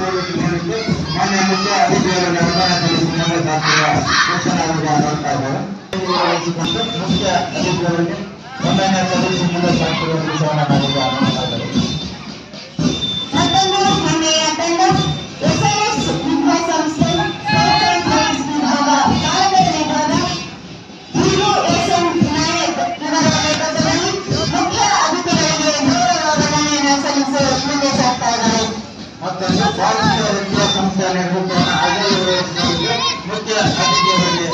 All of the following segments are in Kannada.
ಮಾನ್ಯ ಮುಖ್ಯ ಅತಿಥಿಯವರಿಗೆ ಅವಧಾನದಲ್ಲಿ ಮುಂದೆ ಸಾಕ್ಷಿಯ ಮುಖ್ಯ ಅತಿಥಿಯವರಿಗೆ ವಂದನೆ ಸಲ್ಲಿಸಿ ಮುಂದೆ ಸಾಕ್ಷಿಯ ಕೆಲಸವನ್ನು ಮಾಡಿದ್ದಾರೆ. ಮತ್ತೊಂದು ಭಾರತೀಯ ವಿದ್ಯಾಸಂಸ್ಥೆಯ ನಿರ್ವಹಣೆ ಮುಖ್ಯ ಅತಿಥಿಯವರಿಗೆ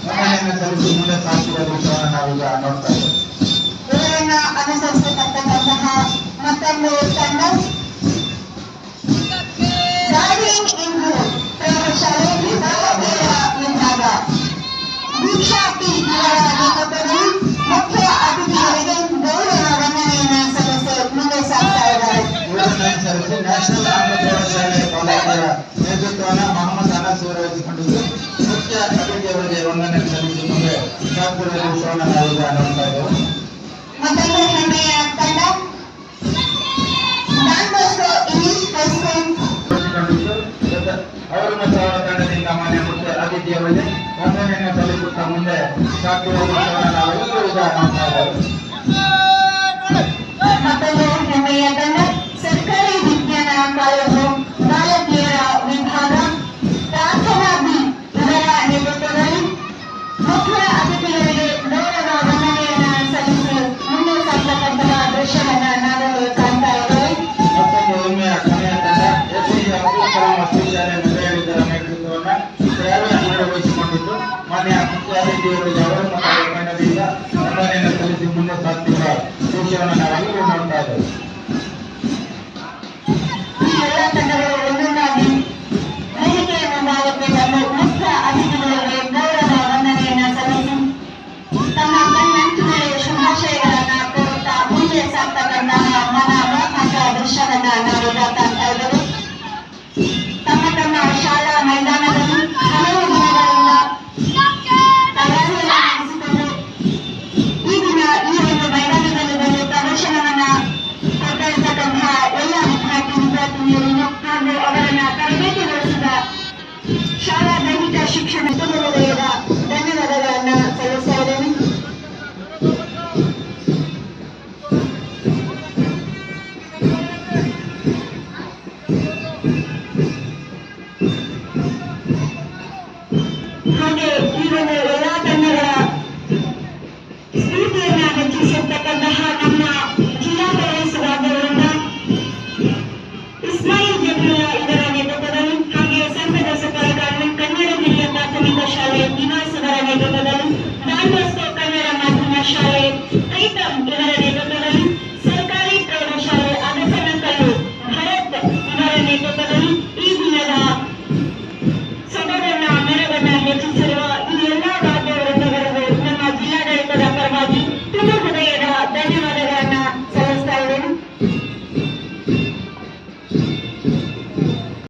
ವಂದನೆಯನ್ನು ಸಲ್ಲಿಸಿ ಮುಂದೆ ಸಾಕ್ಷಿಯ ವಿಷಯವನ್ನು ನಾವೀಗ ನೋಡ್ತಾ ಇದ್ದೇವೆ. ಇವರನ್ನ ಅನುಸರಿಸತಕ್ಕಂತಹ ಮತ್ತೊಂದು ತಂಡ ಪ್ರೌಢಶಾಲೆ ವಿಭಾಗ ದೀಕ್ಷಾ ಟಿ ಇವರ ನೇತೃತ್ವದಲ್ಲಿ ಮುಖ್ಯ ಅತಿಥಿಗಳಿಗೆ ಗೌರವ ವಂದನೆಯನ್ನು ಸಲ್ಲಿಸಿ ಮುಂದೆ ಸಾಗ್ತಾ ಇದ್ದಾರೆ. ನ್ಯಾಷನಲ್ ಆಂಧ್ರ ಪ್ರೌಢಶಾಲೆ ಕಾಲೇಜರ ನೇತೃತ್ವವನ್ನು ಮೊಹಮ್ಮದ್ ಅನಸ್ ಅವರು ವಹಿಸಿಕೊಂಡಿದ್ದು ಮುಖ್ಯ ಅತಿಥಿಯವರಿಗೆ ವಂದನೆ ಸಲ್ಲಿಸಿ ಮುಂದೆ ಶಾಸ್ತ್ರೀಯ ವಿಷಯವನ್ನು ನಾವೀಗ ನೋಡ್ತಾ ಇದ್ದೇವೆ. ಮತ್ತೊಂದು ಹೆಮ್ಮೆಯ ತಂಡ ಡಾನ್ ಬಾಸ್ಕೋ ಇಂಗ್ಲಿಷ್ ಪ್ರೆಸಿಡೆಂಟ್ ಅವರು ಮತ್ತು ಅವರ ತಂಡದಿಂದ ಮಾನ್ಯ ಮುಖ್ಯ ಅತಿಥಿಯವರಿಗೆ ವಂದನೆಯನ್ನು ಸಲ್ಲಿಸುತ್ತಾ ಮುಂದೆ ಶಾಸ್ತ್ರೀಯ ವಿಷಯವನ್ನು ನಾವೆಲ್ಲರೂ ಈಗ ನೋಡ್ತಾ ಇದ್ದೇವೆ. ಮತ್ತೊಂದು ಹೆಮ್ಮೆಯ ತಂಡ ಸರ್ಕಾರಿ ವಿಜ್ಞಾನ ಕಾಲೇಜು ಬಾಲಕಿಯರ ವಿಭಾಗ ಪ್ರಾರ್ಥನಾ ಬಿ ಇವರ ನೇತೃತ್ವದಲ್ಲಿ ಮುಖ್ಯ ಅತಿಥಿಗಳಿಗೆ ಗೌರವ ವಂದನೆಯನ್ನು ಸಲ್ಲಿಸಿ ಮುಂದೆ ಸಾಗತಕ್ಕಂತಹ ದೃಶ್ಯವನ್ನ ನಾವೆಲ್ಲರೂ ಕಾಣ್ತಾ ಇದ್ದೇವೆ. ಮತ್ತೊಂದು ಹೆಮ್ಮೆಯ ಕೊನೆಯ ತಂಡ ಎಸ್ಸಿ ಅಬ್ದುಲ್ ಕಲಾಂ ವಿಶ್ವವಿದ್ಯಾಲಯ ನಡೆಯಲಿದ್ದರ ನೇತೃತ್ವವನ್ನು ನಿರ್ವಹಿಸಿಕೊಂಡಿದ್ದು ಮಾನ್ಯ ಮುಖ್ಯ ಅತಿಥಿಯವರಿಗೆ ಅವರು ಮತ್ತು ಅವರ ತಂಡದಿಂದ ವಂದನೆಯನ್ನು ಸಲ್ಲಿಸಿ ಮುಂದೆ ಸಾಗ್ತಿರುವ ದೃಶ್ಯವನ್ನು ನಾವೆಲ್ಲರೂ ನೋಡ್ತಾ ಇದ್ದೇವೆ. ಈ ಎಲ್ಲ ತಂಡಗಳು ಒಂದೊಂದಾಗಿ ವೇದಿಕೆಯ ಮುಂಭಾಗಕ್ಕೆ ಬಂದು ಮುಖ್ಯ ಅತಿಥಿಗಳಿಗೆ ಗೌರವ ವಂದನೆಯನ್ನು ಸಲ್ಲಿಸಿ ತಮ್ಮ ಕಣ್ಣಂಚಿನಲ್ಲಿ ಶುಭಾಶಯಗಳನ್ನ ಕೋರುತ್ತಾ ಮುಂದೆ ಸಾಗ್ತಕ್ಕಂತಹ ಮನಮೋಹಕ ದೃಶ್ಯವನ್ನ ನಾವೀಗ ಕಾಣ್ತಾ ಇದ್ದೇವೆ. ತಮ್ಮ ತಮ್ಮ ಶಾಲಾ ಮೈದಾನದಲ್ಲಿ ಹಲವು ದಿನಗಳಿಂದ ತಯಾರಿಯನ್ನು ನಡೆಸಿಕೊಂಡು ಈ ದಿನ ಈ ಒಂದು ಮೈದಾನದಲ್ಲಿ ಬಂದು ಪ್ರದರ್ಶನವನ್ನ ಕೊಡ್ತಾ ಇರ್ತಕ್ಕಂತಹ ಎಲ್ಲ ವಿದ್ಯಾರ್ಥಿನಿಯರನ್ನು ಹಾಗೂ ಅವರನ್ನ ತರಬೇತಿಗೊಳಿಸಿದ ಶಾಲಾ ದೈಹಿಕ ಶಿಕ್ಷಣ ವಲಯದ ಧನ್ಯವಾದಗಳನ್ನ ಸಲ್ಲಿಸ್ತಾ ಇದ್ದೇನೆ. ಹಾಗೆ ಈ ಒಂದು